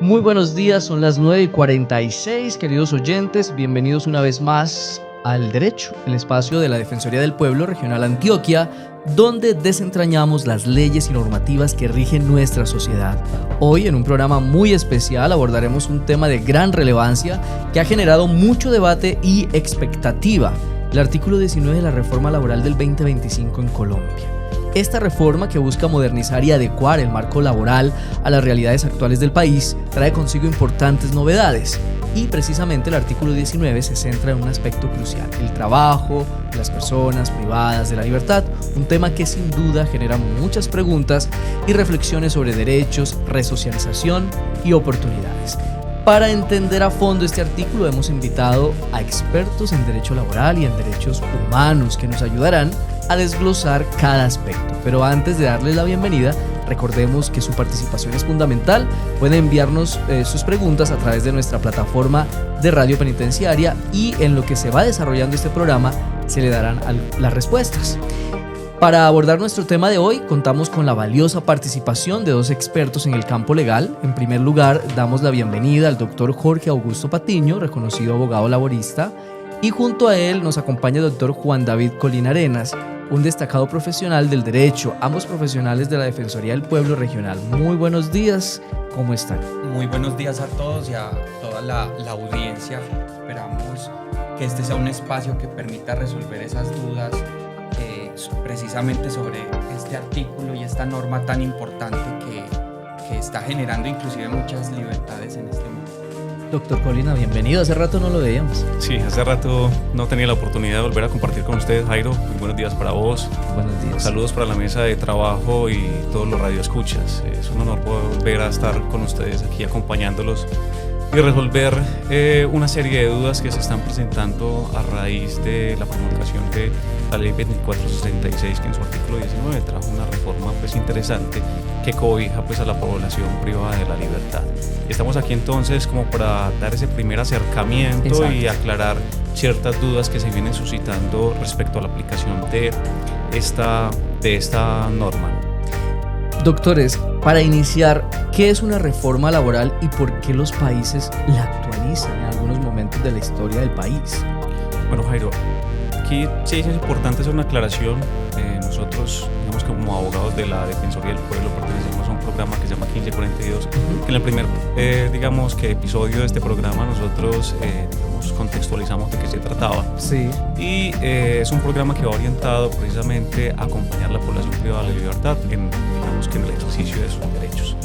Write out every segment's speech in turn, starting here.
Muy buenos días, son las 9:46, queridos oyentes, bienvenidos una vez más al Derecho, el espacio de la Defensoría del Pueblo Regional Antioquia, donde desentrañamos las leyes y normativas que rigen nuestra sociedad. Hoy, en un programa muy especial, abordaremos un tema de gran relevancia que ha generado mucho debate y expectativa: el artículo 19 de la reforma laboral del 2025 en Colombia. Esta reforma, que busca modernizar y adecuar el marco laboral a las realidades actuales del país, trae consigo importantes novedades. Y precisamente el artículo 19 se centra en un aspecto crucial: el trabajo de las personas privadas de la libertad, un tema que sin duda genera muchas preguntas y reflexiones sobre derechos, resocialización y oportunidades. Para entender a fondo este artículo hemos invitado a expertos en derecho laboral y en derechos humanos que nos ayudarán a desglosar cada aspecto. Pero antes de darles la bienvenida, recordemos que su participación es fundamental. Pueden enviarnos sus preguntas a través de nuestra plataforma de radio penitenciaria y en lo que se va desarrollando este programa se le darán las respuestas. Para abordar nuestro tema de hoy, contamos con la valiosa participación de dos expertos en el campo legal. En primer lugar, damos la bienvenida al doctor Jorge Augusto Patiño, reconocido abogado laborista, y junto a él nos acompaña el doctor Juan David Colina Arenas, un destacado profesional del derecho, ambos profesionales de la Defensoría del Pueblo Regional. Muy buenos días, ¿cómo están? Muy buenos días a todos y a toda la audiencia. Esperamos que este sea un espacio que permita resolver esas dudas precisamente sobre este artículo y esta norma tan importante que está generando inclusive muchas libertades en este mundo. Doctor Colina, bienvenido. Hace rato no lo veíamos. Sí, hace rato no tenía la oportunidad de volver a compartir con ustedes, Jairo. Muy buenos días para vos. Buenos días. Saludos para la mesa de trabajo y todos los radioescuchas. Es un honor volver a estar con ustedes aquí acompañándolos y resolver una serie de dudas que se están presentando a raíz de la promulgación de la Ley 2466, que en su artículo 19 trajo una reforma interesante que cobija a la población privada de la libertad. Estamos aquí entonces como para dar ese primer acercamiento. Exacto. Y aclarar ciertas dudas que se vienen suscitando respecto a la aplicación de esta norma. Doctores, para iniciar, ¿qué es una reforma laboral y por qué los países la actualizan en algunos momentos de la historia del país? Bueno, Jairo, aquí sí es importante hacer una aclaración. Nosotros, digamos, como abogados de la Defensoría del Pueblo, pertenecemos a un programa que se llama 1542, que en el primer, episodio de este programa nosotros, contextualizamos de qué se trataba. Sí. Y es un programa que va orientado precisamente a acompañar a la población privada de la libertad en el ejercicio de sus derechos.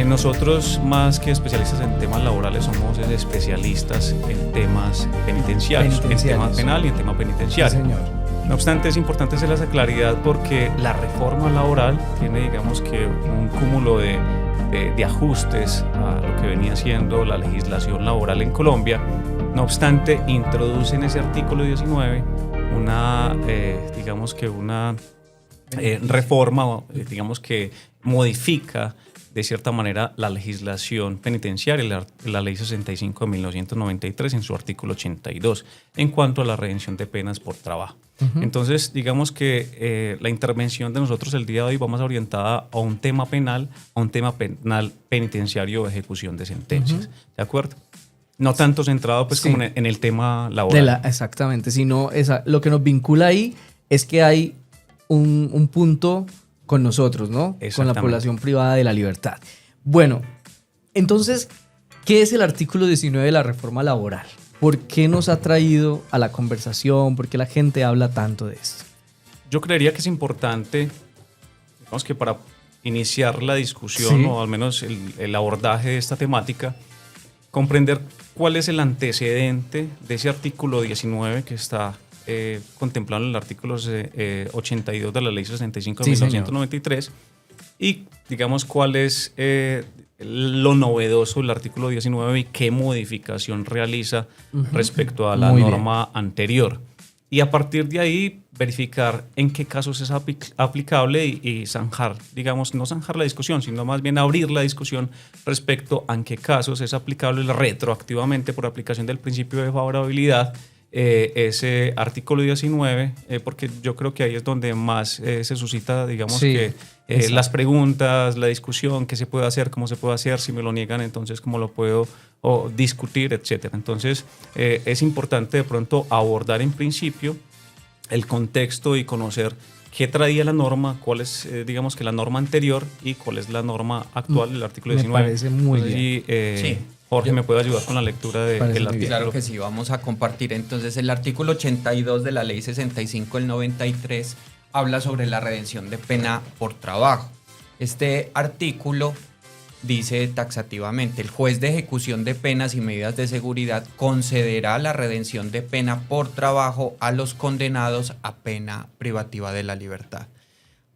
Nosotros, más que especialistas en temas laborales, somos especialistas en temas penitenciarios, en tema penal y en tema penitenciario. Sí, señor. No obstante, es importante hacer esa claridad porque la reforma laboral tiene, digamos, que un cúmulo de ajustes a lo que venía siendo la legislación laboral en Colombia. No obstante, introduce en ese artículo 19 una reforma, digamos, que modifica de cierta manera la legislación penitenciaria, la ley 65 de 1993 en su artículo 82 en cuanto a la redención de penas por trabajo. Uh-huh. Entonces, digamos que la intervención de nosotros el día de hoy vamos orientada a un tema penal, penitenciario o ejecución de sentencias. Uh-huh. ¿De acuerdo? No tanto centrado sí. como en el tema laboral. Exactamente, sino lo que nos vincula ahí es que hay un punto con nosotros, ¿no? Con la población privada de la libertad. Bueno, entonces, ¿qué es el artículo 19 de la reforma laboral? ¿Por qué nos ha traído a la conversación? ¿Por qué la gente habla tanto de esto? Yo creería que es importante, digamos, que para iniciar la discusión, sí, o al menos el abordaje de esta temática, comprender cuál es el antecedente de ese artículo 19 que está contemplado en el artículo 82 de la ley 65 de 1993, y digamos cuál es lo novedoso del artículo 19 y qué modificación realiza respecto a la norma anterior. Y a partir de ahí verificar en qué casos es aplicable y zanjar, digamos, no zanjar la discusión, sino más bien abrir la discusión respecto a en qué casos es aplicable retroactivamente por aplicación del principio de favorabilidad ese artículo 19, porque yo creo que ahí es donde más se suscita, digamos, Sí, que las preguntas, la discusión, qué se puede hacer, cómo se puede hacer, si me lo niegan, entonces cómo lo puedo discutir, etcétera. Entonces, es importante de pronto abordar en principio el contexto y conocer qué traía la norma, cuál es, digamos, que la norma anterior y cuál es la norma actual del artículo 19. Me parece muy Entonces, bien. sí, Jorge me puede ayudar con la lectura del Parece muy artículo. bien. Claro que sí, vamos a compartir. Entonces, el artículo 82 de la Ley 65 del 93 habla sobre la redención de pena por trabajo. Este artículo dice taxativamente: el juez de ejecución de penas y medidas de seguridad concederá la redención de pena por trabajo a los condenados a pena privativa de la libertad.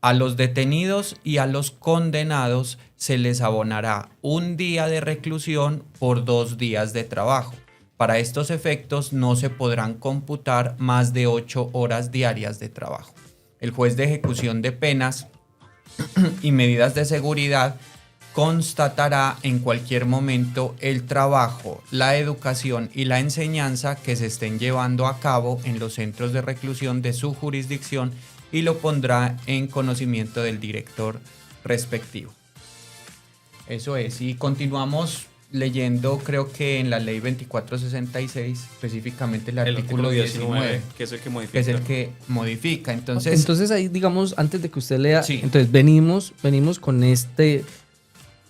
A los detenidos y a los condenados se les abonará un día de reclusión por 2 días de trabajo. Para estos efectos no se podrán computar más de 8 horas diarias de trabajo. El juez de ejecución de penas y medidas de seguridad constatará en cualquier momento el trabajo, la educación y la enseñanza que se estén llevando a cabo en los centros de reclusión de su jurisdicción y lo pondrá en conocimiento del director respectivo. Eso es, y continuamos leyendo, creo que en la ley 2466, específicamente el artículo 19, que es el que modifica. que es el que modifica. Entonces Ahí, digamos, antes de que usted lea, Sí. entonces venimos con este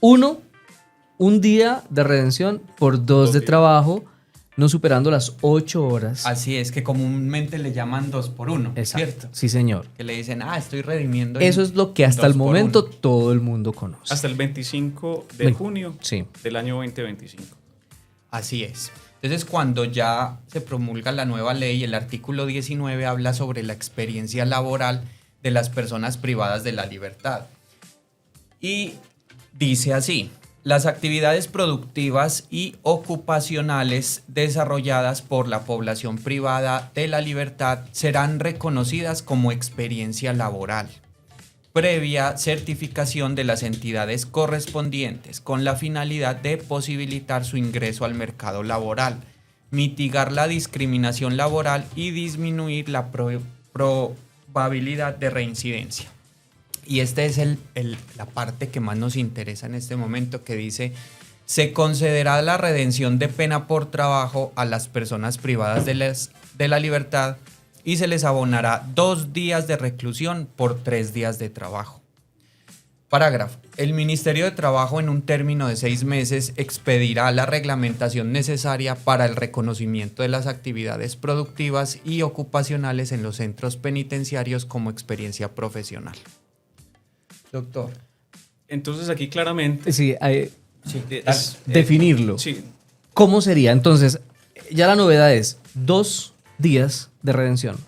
un día de redención por 2 de días. trabajo, no superando las 8 horas. así es, que comúnmente le llaman 2 por 1, Exacto. ¿cierto? Sí, señor. Que le dicen, estoy redimiendo. Eso es lo que hasta 2 el por momento 1. todo el mundo conoce. Hasta el 25 de Bueno, junio sí. del año 2025. Así es. Entonces, cuando ya se promulga la nueva ley, el artículo 19 habla sobre la experiencia laboral de las personas privadas de la libertad. Y dice así: las actividades productivas y ocupacionales desarrolladas por la población privada de la libertad serán reconocidas como experiencia laboral, previa certificación de las entidades correspondientes, con la finalidad de posibilitar su ingreso al mercado laboral, mitigar la discriminación laboral y disminuir la probabilidad de reincidencia. Y esta es la parte que más nos interesa en este momento, que dice: se concederá la redención de pena por trabajo a las personas privadas de la libertad y se les abonará 2 días de reclusión por 3 días de trabajo. Parágrafo. El Ministerio de Trabajo, en un término de 6 meses, expedirá la reglamentación necesaria para el reconocimiento de las actividades productivas y ocupacionales en los centros penitenciarios como experiencia profesional. Doctor. Entonces aquí claramente Sí, Sí, es, definirlo. sí, ¿Cómo sería? Entonces, ya la novedad es 2 días de redención,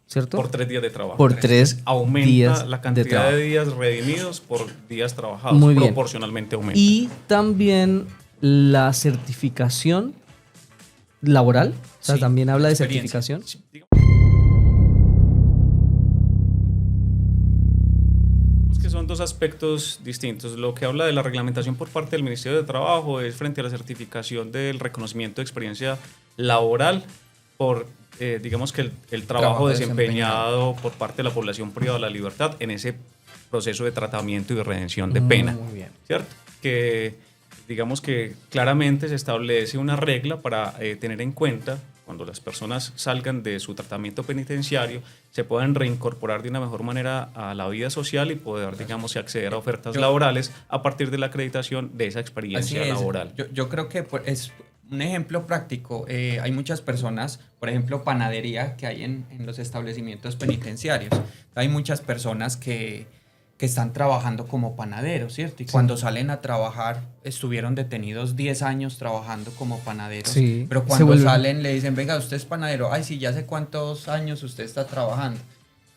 ¿cierto? por 3 días de trabajo. Por 3 Aumenta días la de cantidad trabajo. de días redimidos por días trabajados. Muy bien. Proporcionalmente aumenta. Y también la certificación laboral, o sea, Sí, también habla de experiencia. certificación. Sí, digamos que son dos aspectos distintos. Lo que habla de la reglamentación por parte del Ministerio de Trabajo es frente a la certificación del reconocimiento de experiencia laboral por, digamos que el trabajo desempeñado por parte de la población privada de la libertad en ese proceso de tratamiento y de redención de pena. Muy bien. ¿Cierto? Que digamos que claramente se establece una regla para tener en cuenta cuando las personas salgan de su tratamiento penitenciario, se puedan reincorporar de una mejor manera a la vida social y poder, digamos, acceder a ofertas laborales a partir de la acreditación de esa experiencia Así es. laboral. Yo creo que pues, es un ejemplo práctico. Hay muchas personas, por ejemplo, panadería que hay en los establecimientos penitenciarios. Hay muchas personas que están trabajando como panaderos, ¿cierto? Y cuando salen a trabajar, estuvieron detenidos 10 años trabajando como panaderos. Sí, Pero se cuando vuelven- salen le dicen, venga, usted es panadero. Ay, sí, ya sé cuántos años usted está trabajando.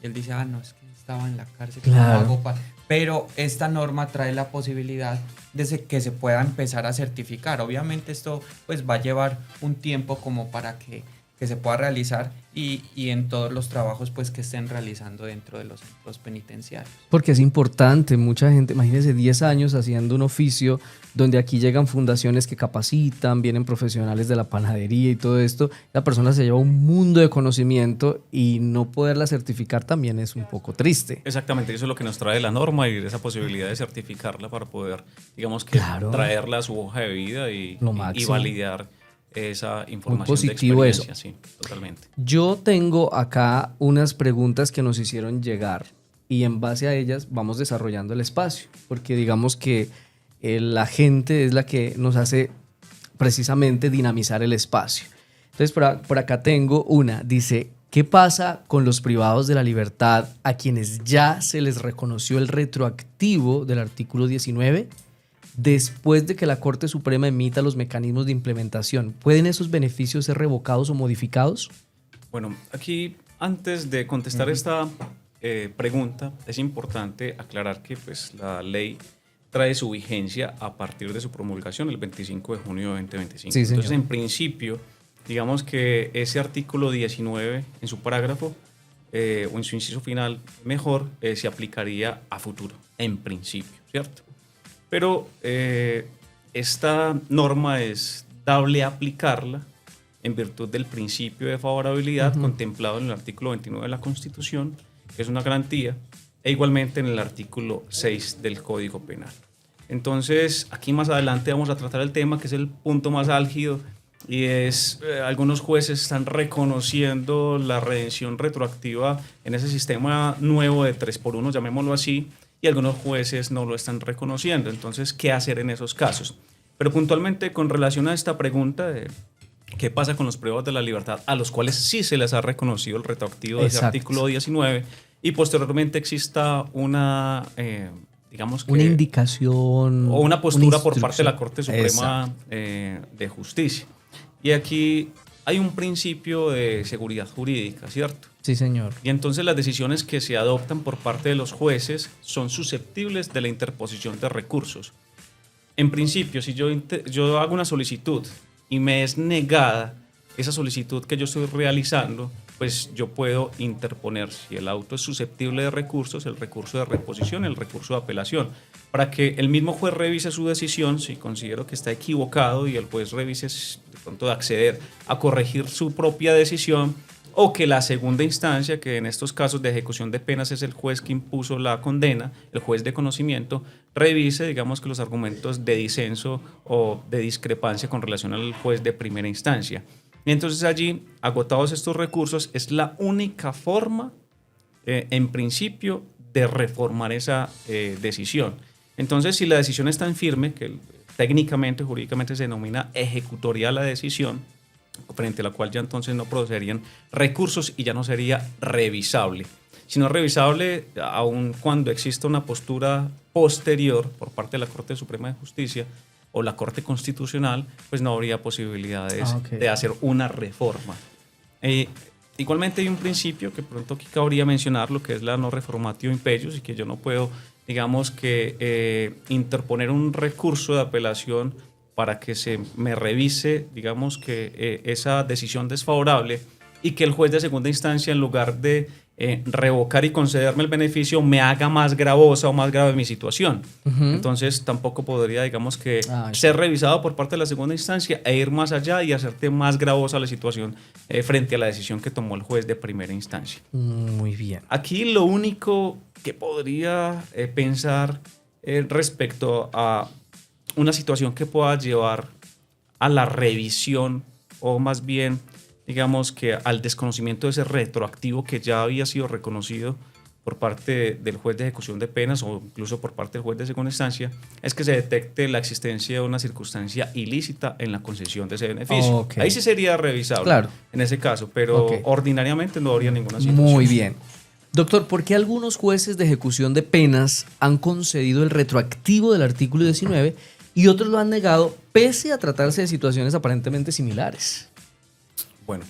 Y él dice, no, es que estaba en la cárcel. ¿Cómo Claro. hago Pero esta norma trae la posibilidad de que se pueda empezar a certificar. Obviamente esto pues va a llevar un tiempo como para que que se pueda realizar y en todos los trabajos pues que estén realizando dentro de los centros penitenciarios. Porque es importante, mucha gente, imagínense 10 años haciendo un oficio donde aquí llegan fundaciones que capacitan, vienen profesionales de la panadería y todo esto, la persona se lleva un mundo de conocimiento y no poderla certificar también es un poco triste. Exactamente, eso es lo que nos trae la norma y esa posibilidad de certificarla para poder, digamos que, Claro. traerla a su hoja de vida y Lo máximo. validar esa información positivo de experiencia. Sí, totalmente. Yo tengo acá unas preguntas que nos hicieron llegar y en base a ellas vamos desarrollando el espacio, porque digamos que la gente es la que nos hace precisamente dinamizar el espacio. Entonces por acá tengo una, dice, ¿qué pasa con los privados de la libertad a quienes ya se les reconoció el retroactivo del artículo 19? Después de que la Corte Suprema emita los mecanismos de implementación, ¿pueden esos beneficios ser revocados o modificados? Bueno, aquí antes de contestar esta pregunta, es importante aclarar que pues, la ley trae su vigencia a partir de su promulgación el 25 de junio de 2025. Sí, señor. Entonces, en principio, digamos que ese artículo 19 en su parágrafo o en su inciso final, mejor, se aplicaría a futuro, en principio, ¿cierto? Pero esta norma es dable aplicarla en virtud del principio de favorabilidad contemplado en el artículo 29 de la Constitución, que es una garantía, e igualmente en el artículo 6 del Código Penal. Entonces, aquí más adelante vamos a tratar el tema que es el punto más álgido y es algunos jueces están reconociendo la redención retroactiva en ese sistema nuevo de 3x1, llamémoslo así, y algunos jueces no lo están reconociendo. Entonces, ¿qué hacer en esos casos? Pero puntualmente con relación a esta pregunta de qué pasa con los privados de la libertad a los cuales sí se les ha reconocido el retroactivo de ese artículo 19 y posteriormente exista una, digamos que... Una indicación. O una postura una por parte de la Corte instrucción. Suprema de Justicia. Y aquí hay un principio de seguridad jurídica, ¿cierto? Sí, señor. Y entonces las decisiones que se adoptan por parte de los jueces son susceptibles de la interposición de recursos. En principio, si yo hago una solicitud y me es negada esa solicitud que yo estoy realizando, pues yo puedo interponer, si el auto es susceptible de recursos, el recurso de reposición, el recurso de apelación, para que el mismo juez revise su decisión, si considero que está equivocado y el juez revise de pronto de acceder a corregir su propia decisión, o que la segunda instancia, que en estos casos de ejecución de penas es el juez que impuso la condena, el juez de conocimiento, revise, digamos que los argumentos de disenso o de discrepancia con relación al juez de primera instancia. Y entonces allí, agotados estos recursos, es la única forma, en principio, de reformar esa decisión. Entonces, si la decisión es tan firme, que técnicamente, jurídicamente se denomina ejecutoria la decisión, frente a la cual ya entonces no procederían recursos y ya no sería revisable. Si no es revisable, aun cuando exista una postura posterior por parte de la Corte Suprema de Justicia o la Corte Constitucional, pues no habría posibilidades de hacer una reforma. Igualmente hay un principio que pronto aquí cabría mencionar, lo que es la no reformatio imperius, y que yo no puedo, digamos que, interponer un recurso de apelación para que se me revise, digamos que esa decisión desfavorable y que el juez de segunda instancia, en lugar de revocar y concederme el beneficio, me haga más gravosa o más grave mi situación. Entonces tampoco podría, digamos que, ser revisado por parte de la segunda instancia e ir más allá y hacerte más gravosa la situación frente a la decisión que tomó el juez de primera instancia. Muy bien. Aquí lo único que podría pensar respecto a una situación que pueda llevar a la revisión o más bien, digamos que al desconocimiento de ese retroactivo que ya había sido reconocido por parte del juez de ejecución de penas o incluso por parte del juez de segunda instancia, es que se detecte la existencia de una circunstancia ilícita en la concesión de ese beneficio. Ahí sí sería revisable, en ese caso, pero ordinariamente no habría ninguna situación. Muy bien. Doctor, ¿por qué algunos jueces de ejecución de penas han concedido el retroactivo del artículo 19 y otros lo han negado pese a tratarse de situaciones aparentemente similares? Bueno,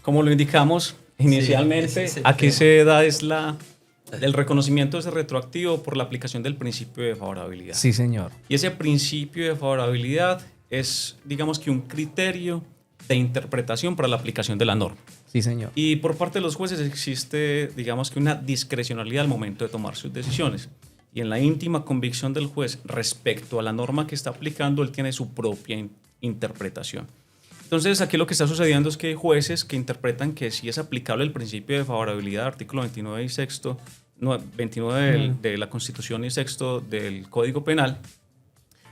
como lo indicamos inicialmente, aquí se da el reconocimiento de ese retroactivo por la aplicación del principio de favorabilidad. Sí, señor. Y ese principio de favorabilidad es, digamos que, un criterio de interpretación para la aplicación de la norma. Sí, señor. Y por parte de los jueces existe, digamos que una discrecionalidad al momento de tomar sus decisiones. Y en la íntima convicción del juez respecto a la norma que está aplicando, él tiene su propia interpretación. Entonces, aquí lo que está sucediendo es que hay jueces que interpretan que sí es aplicable el principio de favorabilidad, artículo 29 y sexto, 29 de la Constitución y sexto del Código Penal,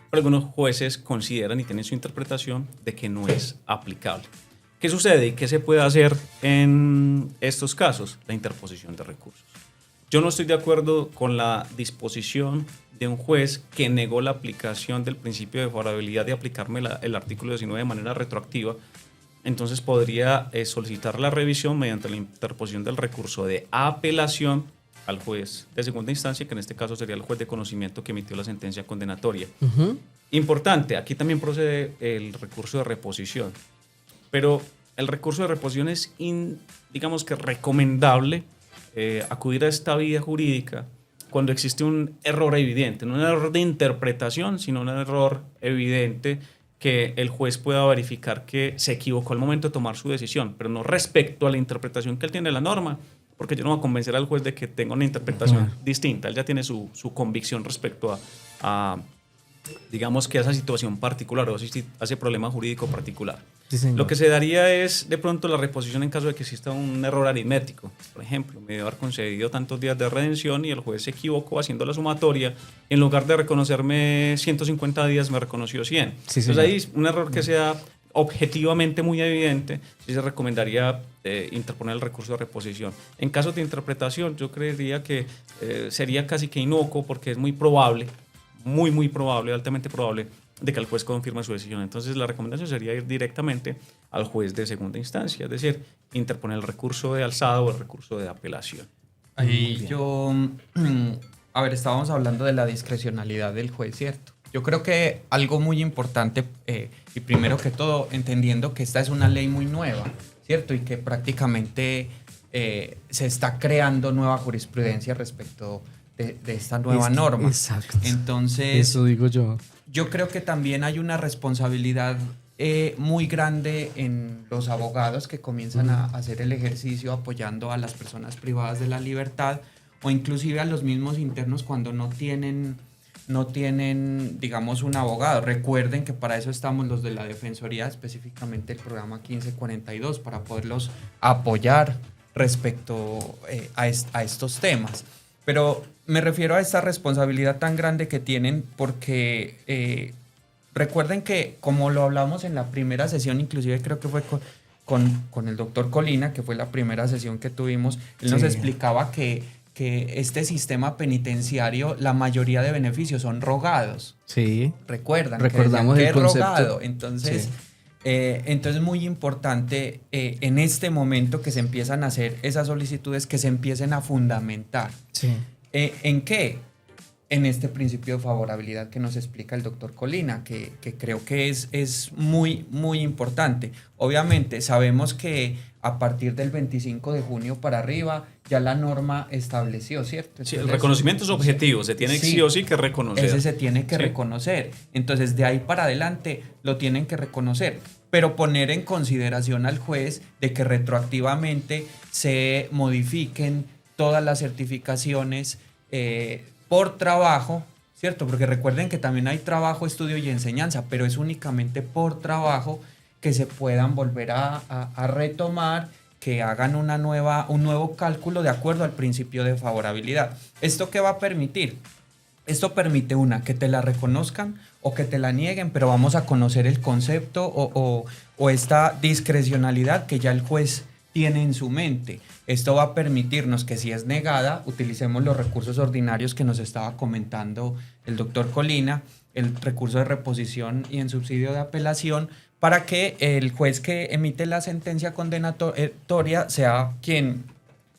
pero algunos jueces consideran y tienen su interpretación de que no es aplicable. ¿Qué sucede y qué se puede hacer en estos casos? La interposición de recursos. Yo no estoy de acuerdo con la disposición de un juez que negó la aplicación del principio de favorabilidad de aplicarme el artículo 19 de manera retroactiva. Entonces podría solicitar la revisión mediante la interposición del recurso de apelación al juez de segunda instancia, que en este caso sería el juez de conocimiento que emitió la sentencia condenatoria. Importante, aquí también procede el recurso de reposición, pero el recurso de reposición es, digamos que recomendable acudir a esta vía jurídica cuando existe un error evidente, no un error de interpretación, sino un error evidente que el juez pueda verificar que se equivocó al momento de tomar su decisión, pero no respecto a la interpretación que él tiene de la norma, porque yo no voy a convencer al juez de que tenga una interpretación distinta. Él ya tiene su convicción respecto a, digamos que a esa situación particular o a ese problema jurídico particular. Sí, lo que se daría es de pronto la reposición en caso de que exista un error aritmético. Por ejemplo, me debe haber concedido tantos días de redención y el juez se equivocó haciendo la sumatoria. En lugar de reconocerme 150 días, me reconoció 100. Sí, entonces ahí un error que sea objetivamente muy evidente, sí se recomendaría interponer el recurso de reposición. En caso de interpretación, yo creería que sería casi que inocuo, porque es muy probable, muy probable, altamente probable, de que el juez confirme su decisión. Entonces la recomendación sería ir directamente al juez de segunda instancia, es decir, interponer el recurso de alzada o el recurso de apelación. Ahí estábamos hablando de la discrecionalidad del juez, ¿cierto? Yo creo que algo muy importante, y primero que todo, entendiendo que esta es una ley muy nueva, ¿cierto? Y que prácticamente se está creando nueva jurisprudencia respecto de esta nueva norma. Exacto. Entonces, eso digo yo. Yo creo que también hay una responsabilidad muy grande en los abogados que comienzan a hacer el ejercicio apoyando a las personas privadas de la libertad, o inclusive a los mismos internos cuando no tienen, digamos, un abogado. Recuerden que para eso estamos los de la Defensoría, específicamente el programa 1542, para poderlos apoyar respecto a estos temas. Pero me refiero a esta responsabilidad tan grande que tienen porque recuerden que, como lo hablamos en la primera sesión, inclusive creo que fue con el doctor Colina, que fue la primera sesión que tuvimos, él nos explicaba que este sistema penitenciario, la mayoría de beneficios son rogados. Sí. Recordamos que es rogado. Entonces, entonces es muy importante en este momento que se empiezan a hacer esas solicitudes, que se empiecen a fundamentar. Sí. ¿En qué? En este principio de favorabilidad que nos explica el doctor Colina, que creo que es muy importante. Obviamente sabemos que a partir del 25 de junio para arriba ya la norma estableció, ¿cierto? Sí, el reconocimiento es objetivo, se tiene sí o sí que reconocer. Ese se tiene que reconocer. Entonces de ahí para adelante lo tienen que reconocer, pero poner en consideración al juez de que retroactivamente se modifiquen todas las certificaciones por trabajo, ¿cierto? Porque recuerden que también hay trabajo, estudio y enseñanza, pero es únicamente por trabajo que se puedan volver a retomar, que hagan un nuevo cálculo de acuerdo al principio de favorabilidad. ¿Esto qué va a permitir? Esto permite que te la reconozcan o que te la nieguen, pero vamos a conocer el concepto o esta discrecionalidad que ya el juez tiene en su mente. Esto va a permitirnos que, si es negada, utilicemos los recursos ordinarios que nos estaba comentando el doctor Colina, el recurso de reposición y en subsidio de apelación, para que el juez que emite la sentencia condenatoria sea quien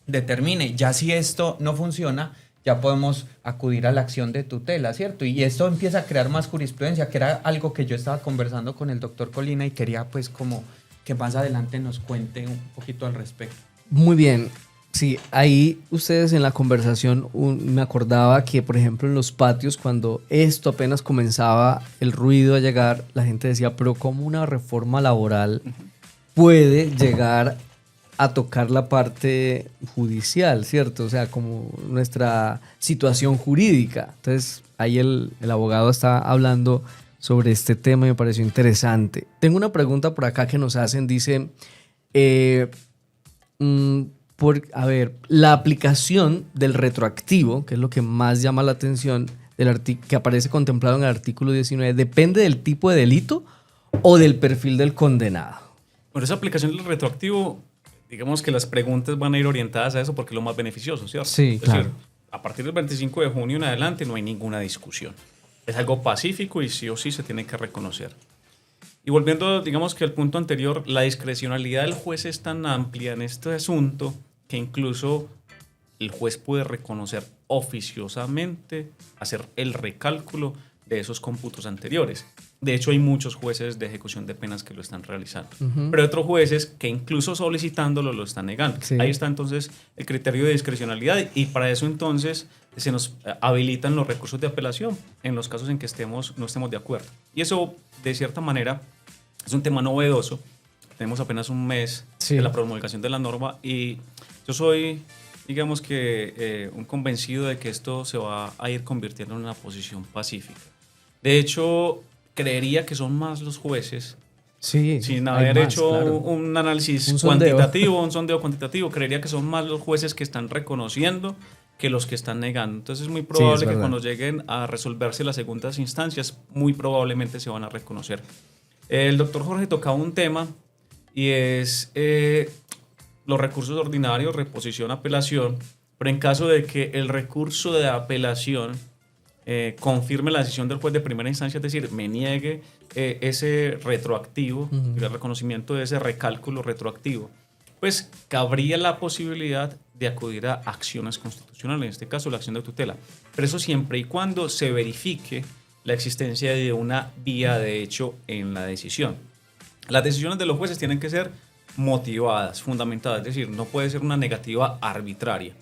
determine. Ya si esto no funciona, ya podemos acudir a la acción de tutela, ¿cierto? Y esto empieza a crear más jurisprudencia, que era algo que yo estaba conversando con el doctor Colina y quería pues como que más adelante nos cuente un poquito al respecto. Muy bien. Sí, ahí ustedes en la conversación me acordaba que, por ejemplo, en los patios, cuando esto apenas comenzaba el ruido a llegar, la gente decía, pero ¿cómo una reforma laboral puede llegar a tocar la parte judicial, ¿cierto? O sea, como nuestra situación jurídica. Entonces, ahí el abogado está hablando sobre este tema y me pareció interesante. Tengo una pregunta por acá que nos hacen, dice, a ver, la aplicación del retroactivo, que es lo que más llama la atención, que aparece contemplado en el artículo 19, ¿depende del tipo de delito o del perfil del condenado? Bueno, esa aplicación del retroactivo, digamos que las preguntas van a ir orientadas a eso porque es lo más beneficioso, ¿cierto? Sí, es claro. decir, a partir del 25 de junio en adelante no hay ninguna discusión. Es algo pacífico y sí o sí se tiene que reconocer. Y volviendo, digamos que al punto anterior, la discrecionalidad del juez es tan amplia en este asunto que incluso el juez puede reconocer oficiosamente, hacer el recálculo de esos cómputos anteriores. De hecho, hay muchos jueces de ejecución de penas que lo están realizando. Pero hay otros jueces que incluso solicitándolo lo están negando. Sí. Ahí está entonces el criterio de discrecionalidad y para eso entonces se nos habilitan los recursos de apelación en los casos en que no estemos de acuerdo. Y eso, de cierta manera, es un tema novedoso. Tenemos apenas un mes de la promulgación de la norma y yo soy, digamos que, un convencido de que esto se va a ir convirtiendo en una posición pacífica. De hecho, creería que son más los jueces, sin haber hecho un análisis cuantitativo, un sondeo cuantitativo, creería que son más los jueces que están reconociendo que los que están negando. Entonces es muy probable que cuando lleguen a resolverse las segundas instancias, muy probablemente se van a reconocer. El doctor Jorge tocaba un tema y es los recursos ordinarios, reposición, apelación, pero en caso de que el recurso de apelación confirme la decisión del juez de primera instancia, es decir, me niegue ese retroactivo, el reconocimiento de ese recálculo retroactivo, pues cabría la posibilidad de acudir a acciones constitucionales, en este caso la acción de tutela. Pero eso siempre y cuando se verifique la existencia de una vía de hecho en la decisión. Las decisiones de los jueces tienen que ser motivadas, fundamentadas, es decir, no puede ser una negativa arbitraria.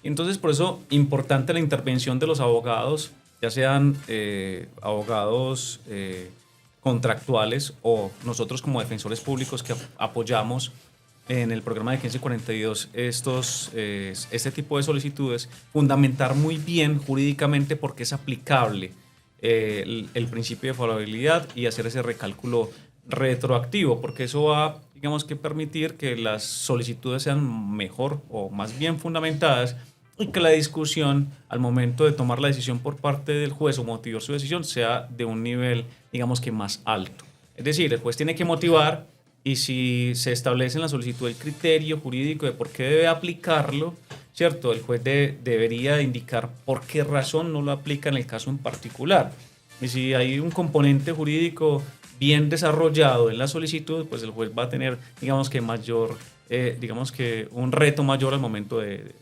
Entonces, por eso, importante la intervención de los abogados, ya sean abogados contractuales o nosotros como defensores públicos que apoyamos en el programa de 1542 este tipo de solicitudes, fundamentar muy bien jurídicamente por qué es aplicable el principio de favorabilidad y hacer ese recálculo retroactivo, porque eso va, digamos, que permitir que las solicitudes sean mejor o más bien fundamentadas y que la discusión al momento de tomar la decisión por parte del juez o motivar su decisión sea de un nivel, digamos que más alto. Es decir, el juez tiene que motivar y si se establece en la solicitud el criterio jurídico de por qué debe aplicarlo, ¿cierto? El juez debería indicar por qué razón no lo aplica en el caso en particular. Y si hay un componente jurídico bien desarrollado en la solicitud, pues el juez va a tener, digamos que un reto mayor al momento de,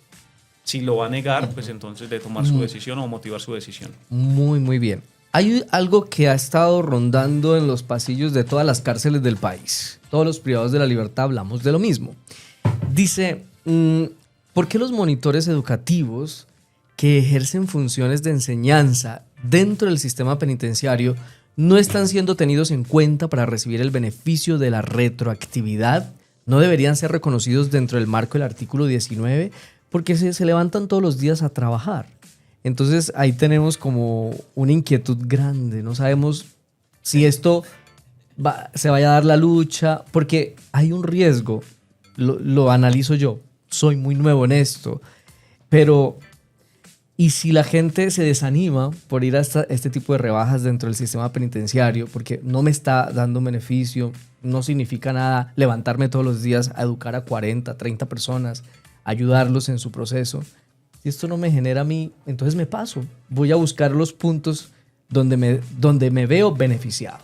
si lo va a negar, pues entonces de tomar su decisión o motivar su decisión. Muy, muy bien. Hay algo que ha estado rondando en los pasillos de todas las cárceles del país. Todos los privados de la libertad hablamos de lo mismo. Dice, ¿por qué los monitores educativos que ejercen funciones de enseñanza dentro del sistema penitenciario no están siendo tenidos en cuenta para recibir el beneficio de la retroactividad? ¿No deberían ser reconocidos dentro del marco del artículo 19? Porque se levantan todos los días a trabajar. Entonces ahí tenemos como una inquietud grande. No sabemos si esto se vaya a dar la lucha, porque hay un riesgo. Lo analizo yo. Soy muy nuevo en esto. Pero, ¿y si la gente se desanima por ir a este tipo de rebajas dentro del sistema penitenciario? Porque no me está dando beneficio, no significa nada levantarme todos los días a educar a 40, 30 personas, ayudarlos en su proceso. Si esto no me genera a mí, entonces me paso. Voy a buscar los puntos donde me veo beneficiado.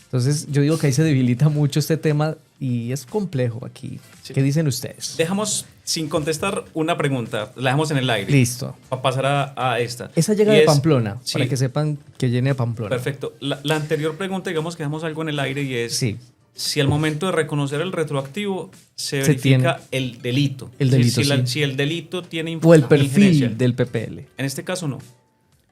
Entonces yo digo que ahí se debilita mucho este tema y es complejo aquí. Sí. ¿Qué dicen ustedes? Dejamos sin contestar una pregunta, la dejamos en el aire. Listo. Para pasar a esta. Esa llega de Pamplona, sí, para que sepan que viene de Pamplona. Perfecto. La anterior pregunta, digamos que dejamos algo en el aire y es... Sí. Si al momento de reconocer el retroactivo se verifica el delito. El delito, si el delito tiene o el perfil del PPL. En este caso no.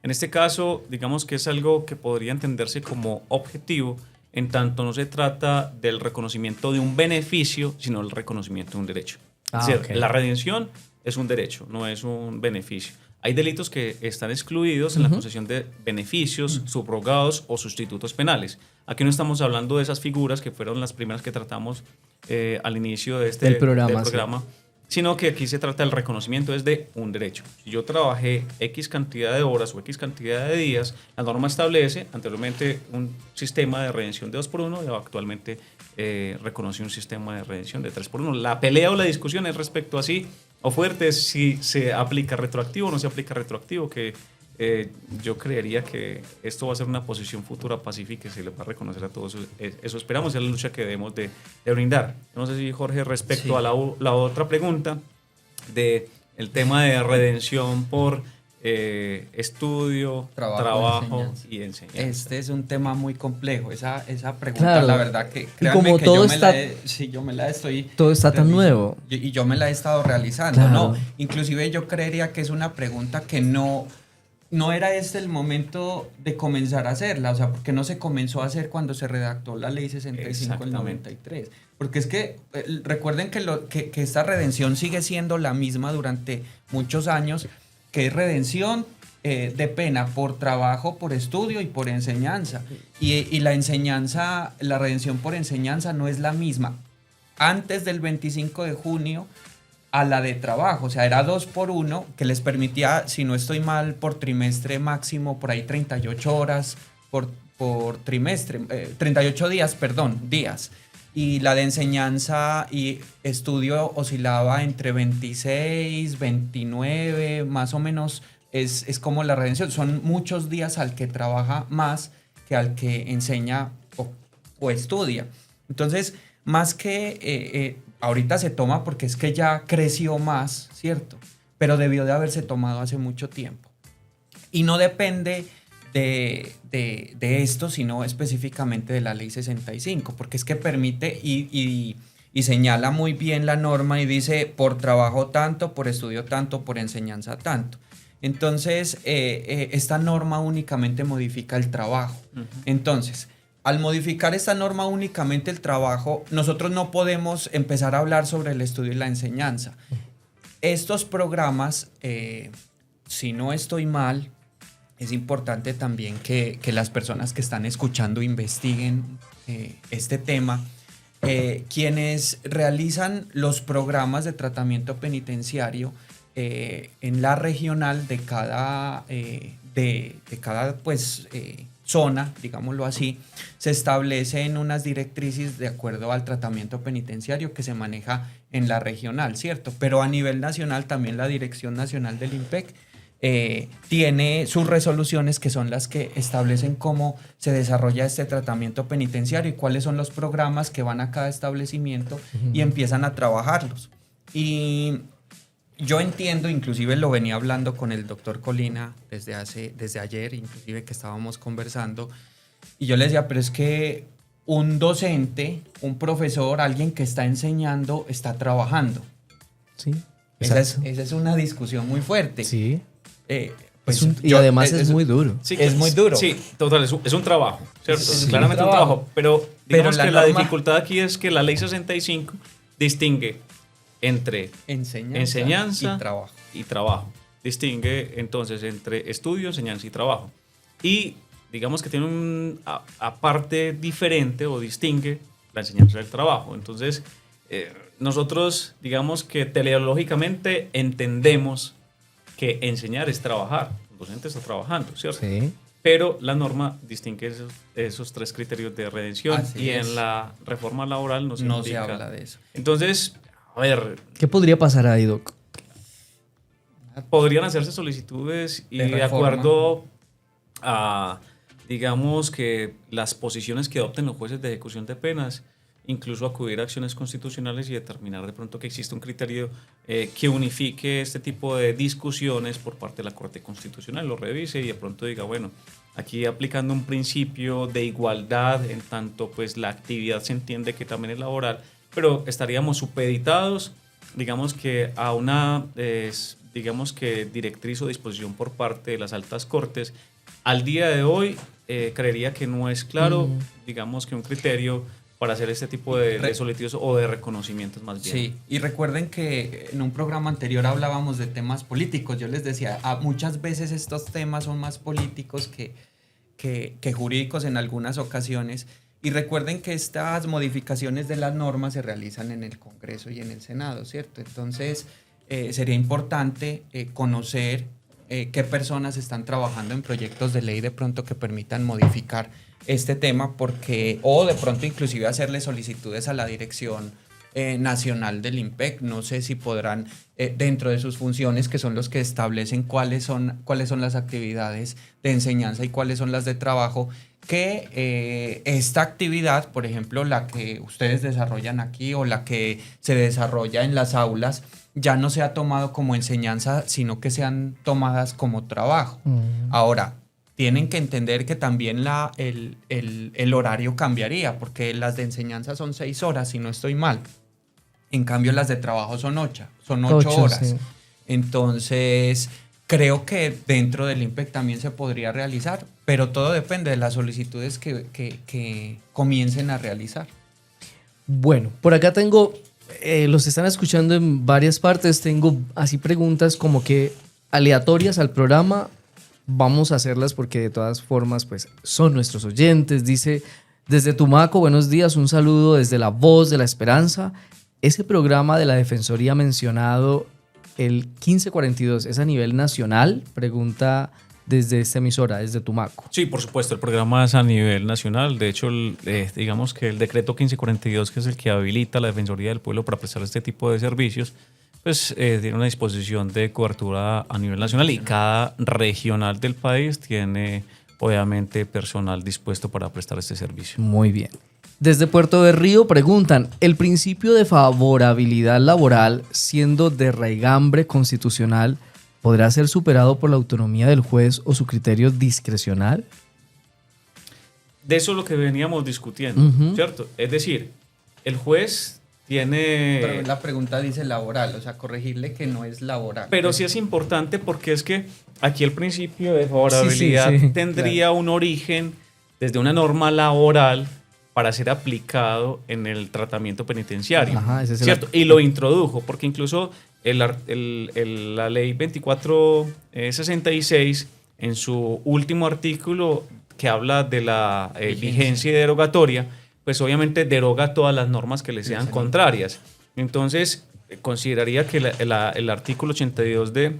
En este caso, digamos que es algo que podría entenderse como objetivo en tanto no se trata del reconocimiento de un beneficio, sino del reconocimiento de un derecho. Es decir, ok. la redención es un derecho, no es un beneficio. Hay delitos que están excluidos en la concesión de beneficios, subrogados o sustitutos penales. Aquí no estamos hablando de esas figuras que fueron las primeras que tratamos al inicio de Del programa, sino que aquí se trata del reconocimiento de un derecho. Si yo trabajé X cantidad de horas o X cantidad de días, la norma establece anteriormente un sistema de redención de 2 por 1 y actualmente reconoce un sistema de redención de 3 por 1. La pelea o la discusión es respecto a si o fuerte si se aplica retroactivo o no se aplica retroactivo, que yo creería que esto va a ser una posición futura pacífica y se le va a reconocer a todos. Eso esperamos, es la lucha que debemos de brindar. No sé si Jorge, respecto a la otra pregunta de el tema de redención por estudio, trabajo y enseñanza. Este es un tema muy complejo, esa pregunta, Claro. la verdad que Y créanme como que todo yo me la estoy... Todo está tan realizando. nuevo. Y yo me la he estado realizando, Claro. ¿no? Inclusive yo creería que es una pregunta que no era este el momento de comenzar a hacerla, o sea, porque no se comenzó a hacer cuando se redactó la ley 65 del 93. Porque es que recuerden que esta redención sigue siendo la misma durante muchos años, que es redención de pena por trabajo, por estudio y por enseñanza. Y la enseñanza, la redención por enseñanza no es la misma antes del 25 de junio a la de trabajo, o sea, era 2 por 1, que les permitía, si no estoy mal, por trimestre máximo, por ahí 38 horas por trimestre, 38 días, días. Y la de enseñanza y estudio oscilaba entre 26, 29, más o menos, es como la redención. Son muchos días al que trabaja más que al que enseña o estudia. Entonces, más que ahorita se toma porque es que ya creció más, ¿cierto? Pero debió de haberse tomado hace mucho tiempo. Y no depende de esto, sino específicamente de la ley 65, porque es que permite y señala muy bien la norma y dice por trabajo tanto, por estudio tanto, por enseñanza tanto. Entonces, esta norma únicamente modifica el trabajo. Uh-huh. Entonces, al modificar esta norma únicamente el trabajo, nosotros no podemos empezar a hablar sobre el estudio y la enseñanza. Estos programas, si no estoy mal, es importante también que las personas que están escuchando investiguen este tema. Quienes realizan los programas de tratamiento penitenciario en la regional de cada zona, digámoslo así, se establecen unas directrices de acuerdo al tratamiento penitenciario que se maneja en la regional, ¿cierto? Pero a nivel nacional también la Dirección Nacional del IMPEC tiene sus resoluciones que son las que establecen cómo se desarrolla este tratamiento penitenciario y cuáles son los programas que van a cada establecimiento y empiezan a trabajarlos. Y yo entiendo, inclusive lo venía hablando con el doctor Colina desde ayer, inclusive que estábamos conversando, y yo le decía, pero es que un docente, un profesor, alguien que está enseñando, está trabajando. Sí. Esa es una discusión muy fuerte. Sí. Y además es muy duro. Sí, es muy duro. Sí, total, es un trabajo, ¿cierto? Es claramente un trabajo, pero digamos que la dificultad aquí es que la ley 65 distingue entre enseñanza y trabajo. Distingue entonces entre estudio, enseñanza y trabajo. Y digamos que tiene una parte diferente o distingue la enseñanza del trabajo. Entonces, nosotros digamos que teleológicamente entendemos que enseñar es trabajar. El docente está trabajando, ¿cierto? Sí. Pero la norma distingue esos 3 criterios de redención. Así y es. en la reforma laboral no se habla de eso. Entonces, a ver, ¿qué podría pasar ahí, Doc? Podrían hacerse solicitudes y de acuerdo a, digamos, que las posiciones que adopten los jueces de ejecución de penas, incluso acudir a acciones constitucionales y determinar de pronto que existe un criterio que unifique este tipo de discusiones por parte de la Corte Constitucional, lo revise y de pronto diga, bueno, aquí aplicando un principio de igualdad, en tanto pues la actividad se entiende que también es laboral, pero estaríamos supeditados, digamos que a una, digamos que directriz o disposición por parte de las altas cortes. Al día de hoy, creería que no es claro, digamos que un criterio para hacer este tipo de solicitudes o de reconocimientos más bien. Sí, y recuerden que en un programa anterior hablábamos de temas políticos. Yo les decía, muchas veces estos temas son más políticos que jurídicos en algunas ocasiones. Y recuerden que estas modificaciones de las normas se realizan en el Congreso y en el Senado, ¿cierto? Entonces, sería importante conocer qué personas están trabajando en proyectos de ley de pronto que permitan modificar este tema, o de pronto inclusive hacerle solicitudes a la Dirección Nacional del IMPEC. No sé si podrán, dentro de sus funciones, que son los que establecen cuáles son las actividades de enseñanza y cuáles son las de trabajo, que esta actividad, por ejemplo, la que ustedes desarrollan aquí o la que se desarrolla en las aulas, ya no se ha tomado como enseñanza, sino que sean tomadas como trabajo. Ahora, tienen que entender que también el horario cambiaría, porque las de enseñanza son 6 horas, si no estoy mal. En cambio, las de trabajo son 8 horas. Sí. Entonces, creo que dentro del IMPEC también se podría realizar, pero todo depende de las solicitudes que comiencen a realizar. Bueno, por acá tengo, los están escuchando en varias partes, tengo así preguntas como que aleatorias al programa. Vamos a hacerlas porque de todas formas pues son nuestros oyentes. Dice, desde Tumaco, buenos días, un saludo desde La Voz de la Esperanza. Ese programa de la Defensoría mencionado, el 1542, ¿es a nivel nacional? Pregunta desde esta emisora, desde Tumaco. Sí, por supuesto, el programa es a nivel nacional. De hecho, digamos que el decreto 1542, que es el que habilita la Defensoría del Pueblo para prestar este tipo de servicios, pues tiene una disposición de cobertura a nivel nacional y cada regional del país tiene obviamente personal dispuesto para prestar este servicio. Muy bien. Desde Puerto de Río preguntan, ¿el principio de favorabilidad laboral, siendo de raigambre constitucional, podrá ser superado por la autonomía del juez o su criterio discrecional? De eso es lo que veníamos discutiendo, ¿cierto? Es decir, el juez tiene... Pero la pregunta dice laboral, o sea, corregirle que no es laboral. Pero sí es importante porque es que aquí el principio de favorabilidad tendría un origen desde una norma laboral para ser aplicado en el tratamiento penitenciario. Ajá, ese es ¿cierto? Y lo introdujo, porque incluso la ley 2466, en su último artículo que habla de la vigencia derogatoria, pues obviamente deroga todas las normas que le sean contrarias. Entonces, consideraría que el artículo 82 de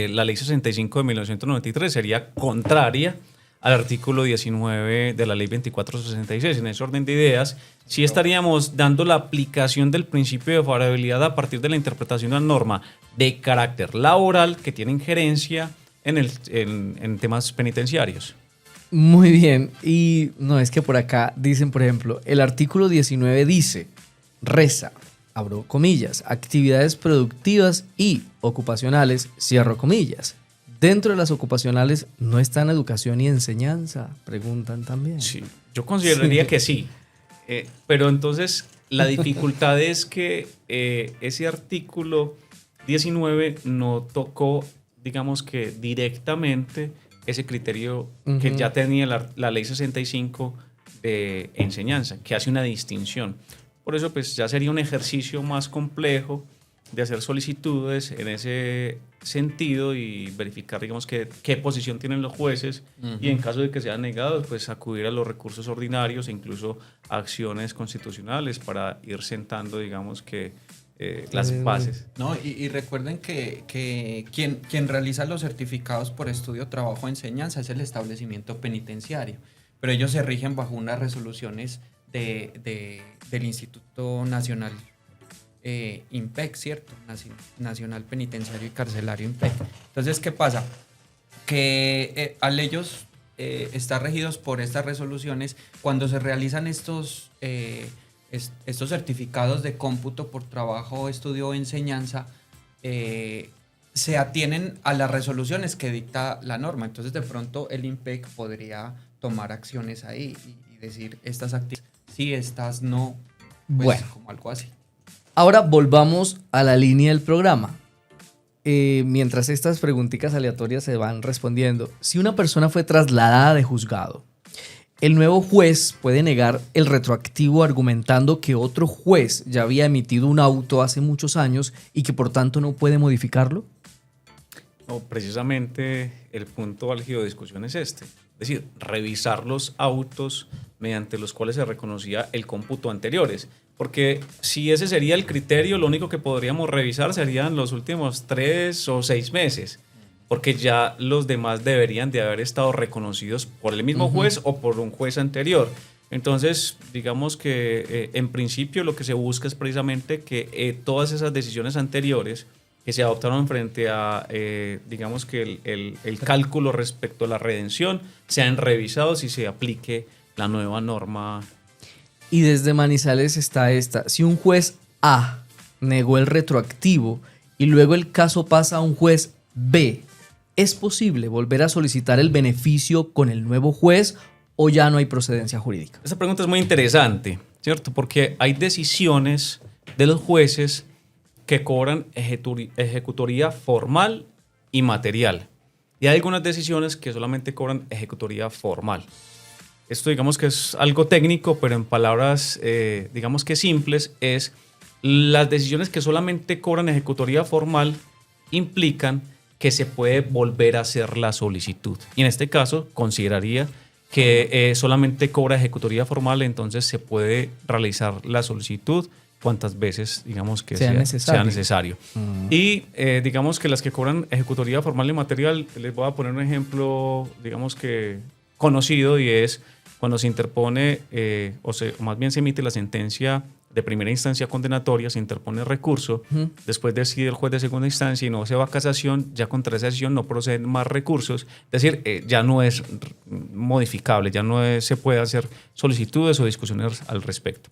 la ley 65 de 1993 sería contraria al artículo 19 de la ley 2466. En ese orden de ideas, sí estaríamos dando la aplicación del principio de favorabilidad a partir de la interpretación de una norma de carácter laboral que tiene injerencia en temas penitenciarios. Muy bien, y no, es que por acá dicen, por ejemplo, el artículo 19 dice, reza, abro comillas, actividades productivas y ocupacionales, cierro comillas. Dentro de las ocupacionales no están educación y enseñanza, preguntan también. Sí, yo consideraría que sí, pero entonces la dificultad es que ese artículo 19 no tocó, digamos que directamente, ese criterio que ya tenía la ley 65 de enseñanza, que hace una distinción. Por eso pues ya sería un ejercicio más complejo de hacer solicitudes en ese sentido y verificar, digamos, qué posición tienen los jueces y en caso de que sean negados, pues acudir a los recursos ordinarios e incluso a acciones constitucionales para ir sentando, digamos, que las bases. No, y recuerden que quien realiza los certificados por estudio, trabajo, enseñanza es el establecimiento penitenciario, pero ellos se rigen bajo unas resoluciones del Instituto Nacional IMPEC, ¿cierto? Nacional Penitenciario y Carcelario IMPEC. Entonces, ¿qué pasa? Que al ellos estar regidos por estas resoluciones, cuando se realizan estos certificados de cómputo por trabajo, estudio o enseñanza, se atienen a las resoluciones que dicta la norma. Entonces, de pronto, el IMPEC podría tomar acciones ahí y decir estas actividades sí, estas no, pues, bueno, como algo así. Ahora volvamos a la línea del programa. mientras estas preguntitas aleatorias se van respondiendo, si una persona fue trasladada de juzgado, el nuevo juez puede negar el retroactivo argumentando que otro juez ya había emitido un auto hace muchos años y que por tanto no puede modificarlo. No, precisamente el punto álgido de discusión es este. Es decir, revisar los autos mediante los cuales se reconocía el cómputo anteriores. Porque si ese sería el criterio, lo único que podríamos revisar serían los últimos 3 o 6 meses. Porque ya los demás deberían de haber estado reconocidos por el mismo juez o por un juez anterior. Entonces, digamos que en principio lo que se busca es precisamente que todas esas decisiones anteriores que se adoptaron frente a, digamos que el cálculo respecto a la redención, sean revisados y se aplique la nueva norma. Y desde Manizales está esta. Si un juez A negó el retroactivo y luego el caso pasa a un juez B, ¿es posible volver a solicitar el beneficio con el nuevo juez o ya no hay procedencia jurídica? Esta pregunta es muy interesante, ¿cierto? Porque hay decisiones de los jueces que cobran ejecutoría formal y material. Y hay algunas decisiones que solamente cobran ejecutoría formal. Esto digamos que es algo técnico, pero en palabras digamos que simples es las decisiones que solamente cobran ejecutoría formal implican que se puede volver a hacer la solicitud. Y en este caso consideraría que solamente cobra ejecutoría formal, entonces se puede realizar la solicitud cuantas veces digamos que sea necesario. Y digamos que las que cobran ejecutoría formal y material, les voy a poner un ejemplo digamos que conocido, y es cuando se interpone o más bien se emite la sentencia de primera instancia condenatoria, se interpone recurso, después decide el juez de segunda instancia y no se va a casación, ya contra esa decisión no proceden más recursos, es decir, ya no es modificable, ya no se puede hacer solicitudes o discusiones al respecto.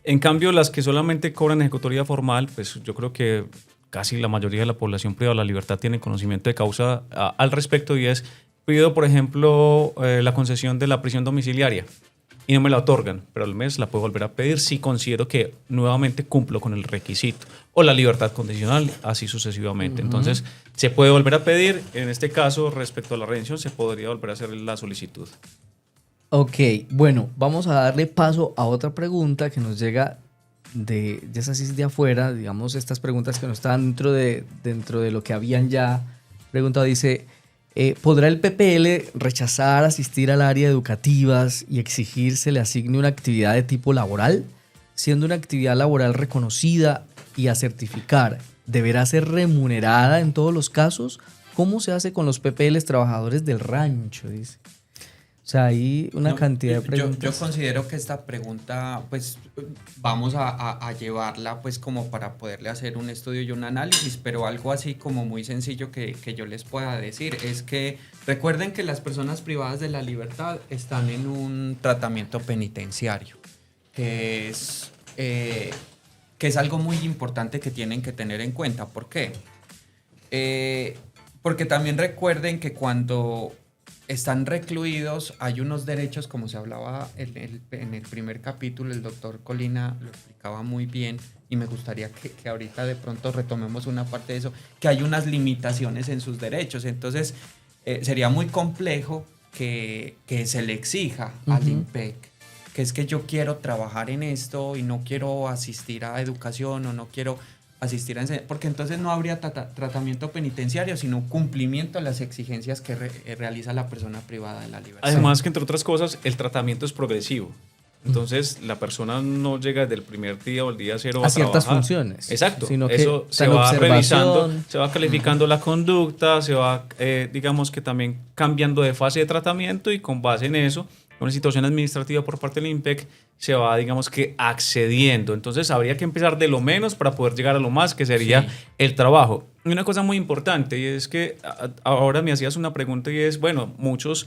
En cambio, las que solamente cobran ejecutoría formal, pues yo creo que casi la mayoría de la población privada de la libertad tiene conocimiento de causa al respecto, y es, pido por ejemplo la concesión de la prisión domiciliaria y no me la otorgan, pero al mes la puedo volver a pedir si considero que nuevamente cumplo con el requisito, o la libertad condicional, así sucesivamente. Entonces se puede volver a pedir. En este caso, respecto a la redención, se podría volver a hacer la solicitud. Ok, bueno, vamos a darle paso a otra pregunta que nos llega de esa sí de afuera, digamos, estas preguntas que no están dentro de lo que habían ya preguntado. Dice, ¿podrá el PPL rechazar asistir al área educativas y exigir se le asigne una actividad de tipo laboral? Siendo una actividad laboral reconocida y a certificar, ¿deberá ser remunerada en todos los casos? ¿Cómo se hace con los PPLs trabajadores del rancho? Dice. O sea, hay una cantidad de preguntas. Yo considero que esta pregunta, pues, vamos a llevarla, pues, como para poderle hacer un estudio y un análisis, pero algo así como muy sencillo que yo les pueda decir es que recuerden que las personas privadas de la libertad están en un tratamiento penitenciario, que es algo muy importante que tienen que tener en cuenta. ¿Por qué? Porque también recuerden que cuando están recluidos hay unos derechos, como se hablaba en el primer capítulo, el doctor Colina lo explicaba muy bien, y me gustaría que ahorita de pronto retomemos una parte de eso, que hay unas limitaciones en sus derechos. Entonces sería muy complejo que se le exija al IMPEC, que es que yo quiero trabajar en esto y no quiero asistir a educación o no quiero asistir a enseñanza, porque entonces no habría tratamiento penitenciario, sino cumplimiento a las exigencias que realiza la persona privada de la libertad. Además que, entre otras cosas, el tratamiento es progresivo. Entonces, la persona no llega desde el primer día o el día cero a ciertas funciones. Exacto. Sino que eso se va revisando, se va calificando la conducta, se va, digamos que también cambiando de fase de tratamiento, y con base en eso, una situación administrativa por parte del IMPEC, se va, digamos que, accediendo. Entonces, habría que empezar de lo menos para poder llegar a lo más, que sería el trabajo. Y una cosa muy importante, y es que ahora me hacías una pregunta, y es, bueno, muchos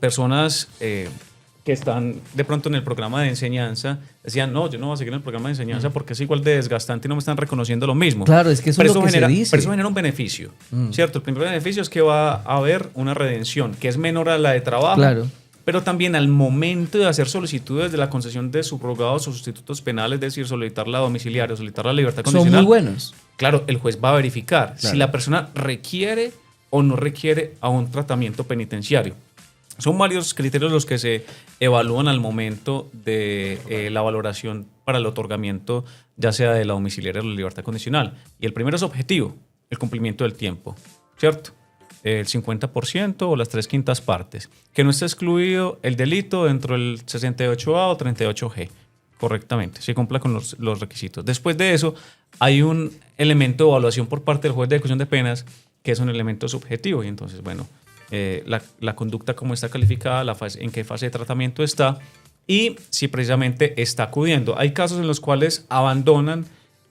personas que están de pronto en el programa de enseñanza decían, no, yo no voy a seguir en el programa de enseñanza porque es igual de desgastante y no me están reconociendo lo mismo. Claro, es que eso es lo que genera, se dice. Pero eso genera un beneficio, ¿cierto? El primer beneficio es que va a haber una redención que es menor a la de trabajo. Claro. pero también al momento de hacer solicitudes de la concesión de subrogados o sustitutos penales, es decir, solicitar la domiciliaria o solicitar la libertad condicional. Son muy buenos. Claro, el juez va a verificar Claro. si la persona requiere o no requiere a un tratamiento penitenciario. Son varios criterios los que se evalúan al momento de la valoración para el otorgamiento, ya sea de la domiciliaria o la libertad condicional. Y el primero es objetivo, el cumplimiento del tiempo, ¿cierto? El 50% o las 3/5 partes. Que no esté excluido el delito dentro del 68A o 38G, correctamente, se cumpla con los requisitos. Después de eso, hay un elemento de evaluación por parte del juez de ejecución de penas, que es un elemento subjetivo. Y entonces, bueno, la conducta cómo está calificada, en qué fase de tratamiento está y si precisamente está acudiendo. Hay casos en los cuales abandonan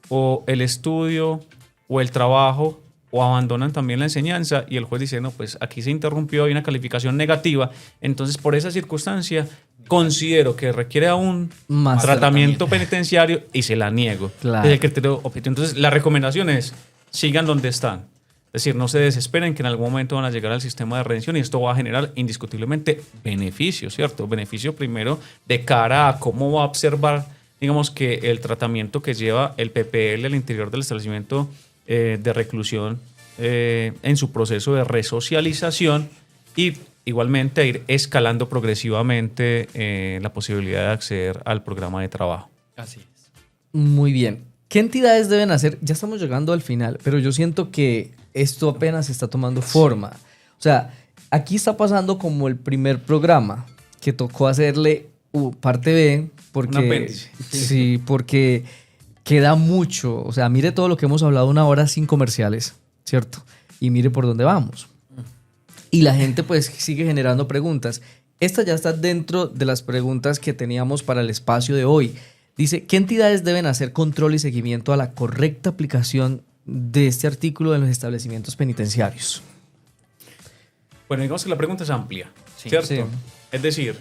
o el estudio o el trabajo o abandonan también la enseñanza y el juez dice, no, pues aquí se interrumpió, hay una calificación negativa, entonces por esa circunstancia considero que requiere aún Más tratamiento penitenciario y se la niego. Claro. Es el criterio objetivo. Entonces la recomendación es, sigan donde están. Es decir, no se desesperen que en algún momento van a llegar al sistema de redención y esto va a generar indiscutiblemente beneficio, ¿cierto? Beneficio primero de cara a cómo va a observar, digamos, que el tratamiento que lleva el PPL al interior del establecimiento de reclusión en su proceso de resocialización y igualmente ir escalando progresivamente la posibilidad de acceder al programa de trabajo. Así es. Muy bien. ¿Qué entidades deben hacer? Ya estamos llegando al final, pero yo siento que esto apenas está tomando forma. O sea, aquí está pasando como el primer programa que tocó hacerle parte B porque Un apéndice. sí, porque queda mucho. O sea, mire todo lo que hemos hablado 1 hora sin comerciales, ¿cierto? Y mire por dónde vamos. Y la gente pues sigue generando preguntas. Esta ya está dentro de las preguntas que teníamos para el espacio de hoy. Dice, ¿qué entidades deben hacer control y seguimiento a la correcta aplicación de este artículo en los establecimientos penitenciarios? Bueno, digamos que la pregunta es amplia, Sí. ¿cierto? Sí. Es decir,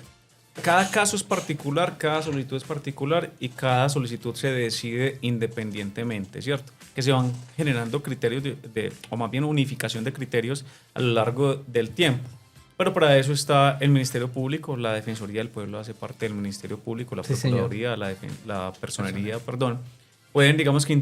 cada caso es particular, cada solicitud es particular y cada solicitud se decide independientemente, ¿cierto? Que se van generando criterios o más bien unificación de criterios a lo largo del tiempo. Pero para eso está el Ministerio Público, la Defensoría del Pueblo hace parte del Ministerio Público, la Sí, señor. Procuraduría, la Personería, perdón. Pueden, digamos que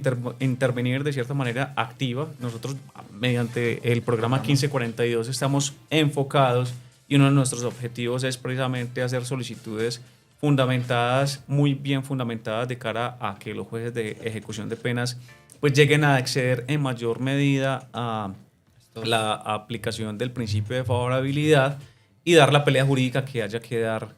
intervenir de cierta manera activa. Nosotros, mediante el programa 1542, estamos enfocados y uno de nuestros objetivos es precisamente hacer solicitudes fundamentadas, muy bien fundamentadas de cara a que los jueces de ejecución de penas pues lleguen a acceder en mayor medida a la aplicación del principio de favorabilidad y dar la pelea jurídica que haya que dar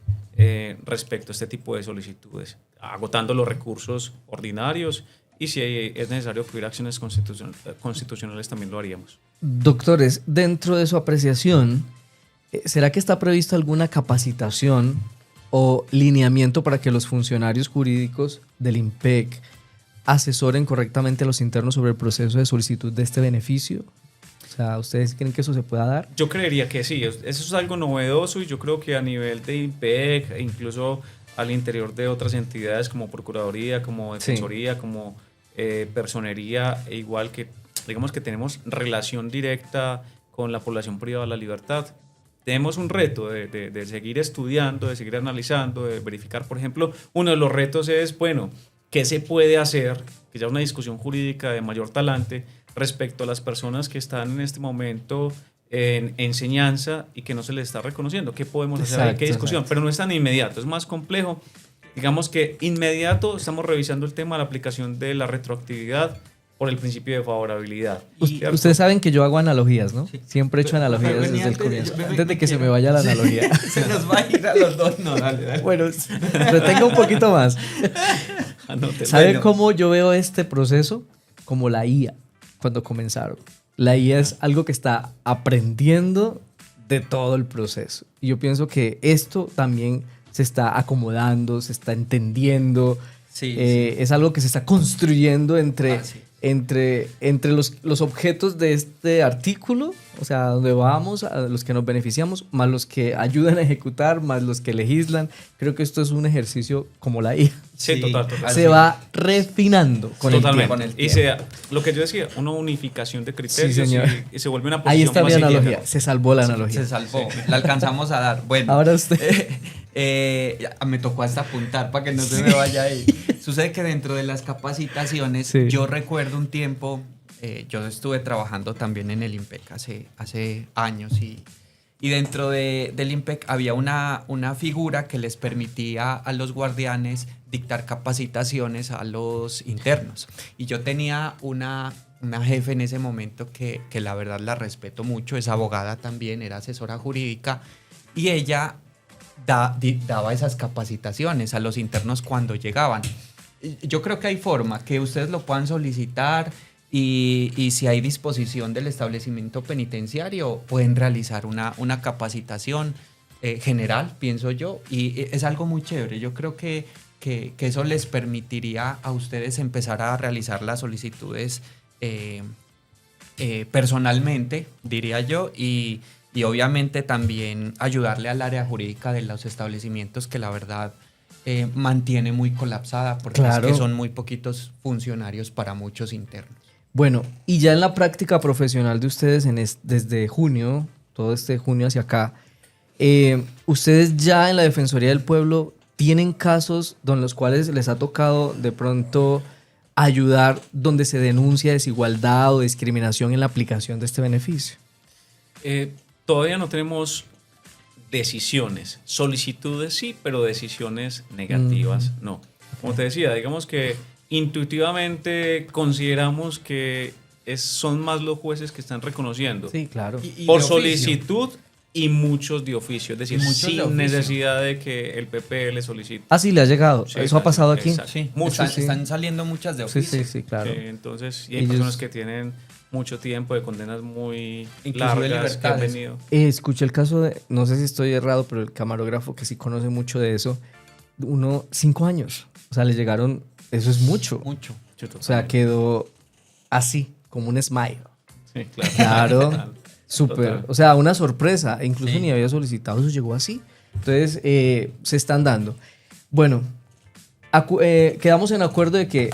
respecto a este tipo de solicitudes, agotando los recursos ordinarios y si es necesario que hubiera acciones constitucionales también lo haríamos. Doctores, dentro de su apreciación, ¿será que está prevista alguna capacitación o lineamiento para que los funcionarios jurídicos del IMPEC asesoren correctamente a los internos sobre el proceso de solicitud de este beneficio? O sea, ¿ustedes creen que eso se pueda dar? Yo creería que sí, eso es algo novedoso y yo creo que a nivel de IMPEC e incluso al interior de otras entidades como Procuraduría, como Defensoría, como Personería, e igual que digamos que tenemos relación directa con la población privada de la libertad. Tenemos un reto de seguir estudiando, de seguir analizando, de verificar, por ejemplo, uno de los retos es, bueno, ¿qué se puede hacer? Que ya es una discusión jurídica de mayor talante respecto a las personas que están en este momento en enseñanza y que no se les está reconociendo. ¿Qué podemos hacer ahí? ¿Qué discusión? Exacto. Pero no es tan inmediato, es más complejo. Digamos que inmediato estamos revisando el tema de la aplicación de la retroactividad por el principio de favorabilidad. ¿Cierto? Ustedes saben que yo hago analogías, ¿no? Sí. Siempre he hecho analogías Pero, desde el antes- comienzo. ven, Antes de que se me vaya la analogía. Se nos va a ir a los dos. No, dale, dale. Bueno, retenga un poquito más. Anote. ¿Sabe Bueno. cómo yo veo este proceso? Como la IA, cuando comenzaron. La IA es algo que está aprendiendo de todo el proceso. Y yo pienso que esto también se está acomodando, se está entendiendo. Sí, Es algo que se está construyendo entre sí. entre los objetos de este artículo, o sea, donde vamos, a los que nos beneficiamos, más los que ayudan a ejecutar, más los que legislan. Creo que esto es un ejercicio como la IA. Sí, total. Se va refinando con Totalmente. el tiempo. Y lo que yo decía, una unificación de criterios, Sí, señor. y se vuelve una posición Ahí está mi más analogía. indígena. Se salvó la analogía. Se salvó, la alcanzamos a dar. Bueno, Ahora usted. Me tocó hasta apuntar para que no se me vaya ahí. Sucede que dentro de las capacitaciones, Sí. yo recuerdo un tiempo, yo estuve trabajando también en el IMPEC hace años y dentro del IMPEC había una figura que les permitía a los guardianes dictar capacitaciones a los internos. Y yo tenía una jefe en ese momento que la verdad la respeto mucho, es abogada también, era asesora jurídica, y ella daba esas capacitaciones a los internos cuando llegaban. Yo creo que hay forma que ustedes lo puedan solicitar y si hay disposición del establecimiento penitenciario pueden realizar una capacitación general, pienso yo, y es algo muy chévere. Yo creo que eso les permitiría a ustedes empezar a realizar las solicitudes personalmente, diría yo, y obviamente también ayudarle al área jurídica de los establecimientos que la verdad mantiene muy colapsada porque Claro. es que son muy poquitos funcionarios para muchos internos. Bueno, y ya en la práctica profesional de ustedes desde junio, todo este junio hacia acá, ustedes ya en la Defensoría del Pueblo tienen casos en los cuales les ha tocado de pronto ayudar donde se denuncia desigualdad o discriminación en la aplicación de este beneficio. Todavía no tenemos decisiones, solicitudes sí, pero decisiones negativas no. Como te decía, digamos que intuitivamente consideramos que son más los jueces que están reconociendo Sí, claro. Y por de oficio. solicitud y muchos de oficio, es decir, Y muchos de sin oficio. necesidad de que el PP le solicite. Ah, sí, le ha llegado. Sí, Eso ha pasado aquí. exacto. Sí, Muchos, están saliendo muchas de Sí, oficio. sí, sí, claro. Entonces, y hay Ellos- personas que tienen mucho tiempo de condenas muy Inclusive largas que han libertades. venido. Escuché el caso de, no sé si estoy errado, pero el camarógrafo que sí conoce mucho de eso, 5 años. O sea, le llegaron, eso es mucho. Mucho. O sea, quedó así, como un smile. Sí, claro. Claro, súper. Total. O sea, una sorpresa. E incluso Sí. ni había solicitado, eso llegó así. Entonces, se están dando. Bueno, quedamos en acuerdo de que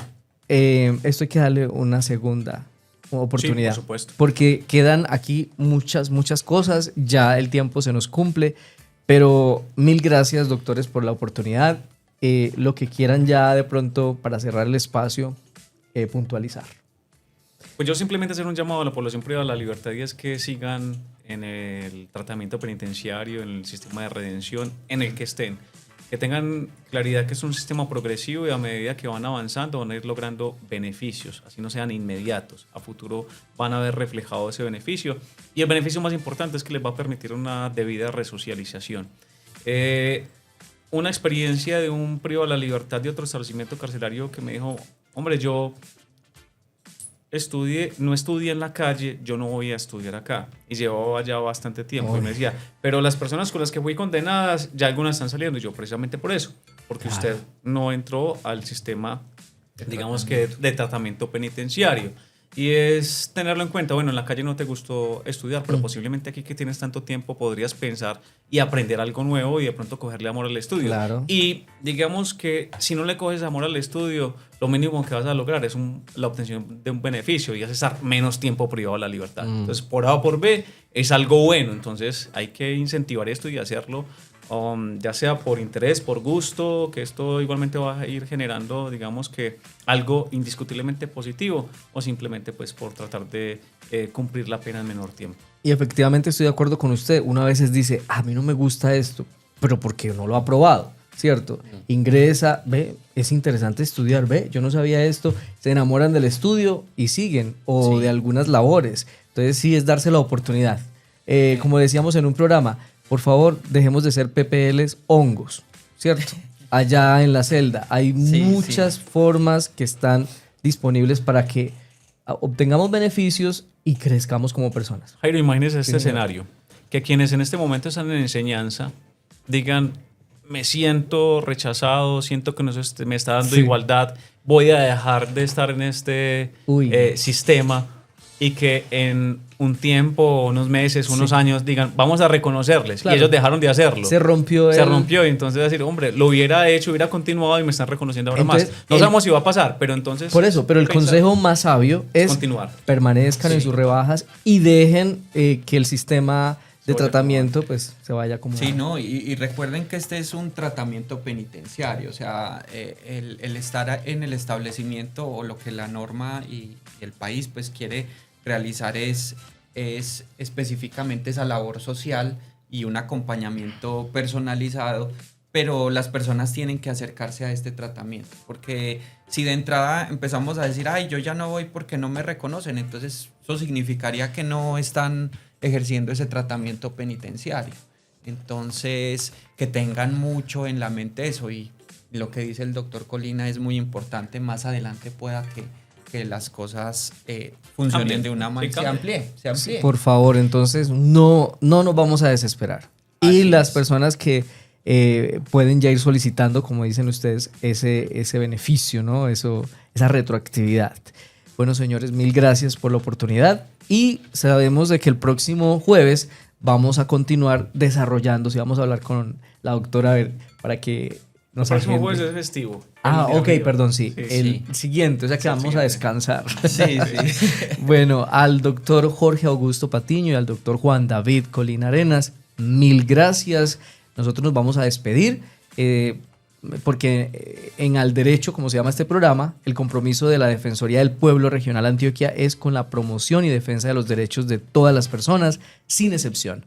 esto hay que darle una segunda oportunidad. Sí, por supuesto. Porque quedan aquí muchas cosas. Ya el tiempo se nos cumple. Pero mil gracias, doctores, por la oportunidad. Lo que quieran ya de pronto para cerrar el espacio, puntualizar. Pues yo simplemente hacer un llamado a la población privada de la libertad y es que sigan en el tratamiento penitenciario, en el sistema de redención, en el que estén. Que tengan claridad que es un sistema progresivo y a medida que van avanzando van a ir logrando beneficios, así no sean inmediatos. A futuro van a ver reflejado ese beneficio y el beneficio más importante es que les va a permitir una debida resocialización. Una experiencia de un privado de la libertad de otro establecimiento carcelario que me dijo, hombre, yo no estudié en la calle, yo no voy a estudiar acá. Y llevaba ya bastante tiempo. Uy. Y me decía, pero las personas con las que fui condenadas, ya algunas están saliendo. Y yo, precisamente por eso, porque Claro. usted no entró al sistema, digamos que, de tratamiento penitenciario. Y es tenerlo en cuenta, bueno, en la calle no te gustó estudiar, pero posiblemente aquí que tienes tanto tiempo podrías pensar y aprender algo nuevo y de pronto cogerle amor al estudio. Claro. Y digamos que si no le coges amor al estudio, lo mínimo que vas a lograr es la obtención de un beneficio y vas a estar menos tiempo privado de la libertad. Entonces, por A o por B, es algo bueno. Entonces, hay que incentivar esto y hacerlo, ya sea por interés, por gusto, que esto igualmente va a ir generando, digamos que algo indiscutiblemente positivo o simplemente pues por tratar de cumplir la pena en menor tiempo. Y efectivamente estoy de acuerdo con usted. Una vez dice, a mí no me gusta esto, pero porque no lo ha probado, ¿cierto? Ingresa, ve, es interesante estudiar, ve, yo no sabía esto, se enamoran del estudio y siguen, o Sí. de algunas labores. Entonces sí es darse la oportunidad. Como decíamos en un programa, por favor, dejemos de ser PPLs hongos, ¿cierto? Allá en la celda hay Sí, muchas sí. formas que están disponibles para que obtengamos beneficios y crezcamos como personas. Jairo, imagínese Sí, este señor. escenario, que quienes en este momento están en enseñanza digan, me siento rechazado, siento que no me está dando Sí. igualdad, voy a dejar de estar en este sistema, y que en un tiempo, unos meses, unos años digan, vamos a reconocerles. Claro. Y ellos dejaron de hacerlo. Se rompió. Se rompió y entonces decir, hombre, lo hubiera hecho, hubiera continuado y me están reconociendo ahora entonces, más. No sabemos si va a pasar, pero entonces... Por eso, pero el consejo más sabio es continuar. Permanezcan en sus rebajas y dejen que el sistema de tratamiento pues se vaya acomodando. Sí, no, y recuerden que este es un tratamiento penitenciario, o sea, el estar en el establecimiento o lo que la norma y el país pues quiere realizar es específicamente esa labor social y un acompañamiento personalizado, pero las personas tienen que acercarse a este tratamiento, porque si de entrada empezamos a decir, ay, yo ya no voy porque no me reconocen, entonces eso significaría que no están ejerciendo ese tratamiento penitenciario. Entonces, que tengan mucho en la mente eso, y lo que dice el doctor Colina es muy importante, más adelante pueda que las cosas funcionen de una manera, se amplíe. Por favor, entonces no nos vamos a desesperar. Así y las personas que pueden ya ir solicitando, como dicen ustedes, ese beneficio, ¿no? Esa retroactividad. Bueno, señores, mil gracias por la oportunidad y sabemos de que el próximo jueves vamos a continuar desarrollándose. Vamos a hablar con la doctora, a ver, para que nos el próximo jueves es festivo. Ok, perdón, sí. El siguiente, o sea que vamos a descansar. Sí. Bueno, al doctor Jorge Augusto Patiño y al doctor Juan David Colina Arenas, mil gracias. Nosotros nos vamos a despedir porque en Al Derecho, como se llama este programa, el compromiso de la Defensoría del Pueblo Regional Antioquia es con la promoción y defensa de los derechos de todas las personas, sin excepción.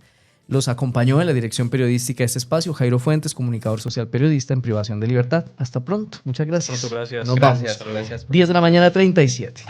Los acompañó en la dirección periodística de este espacio Jairo Fuentes, comunicador social periodista en privación de libertad. Hasta pronto. Muchas gracias. Pronto, gracias. Nos vamos. Gracias. 10 de la mañana, 37.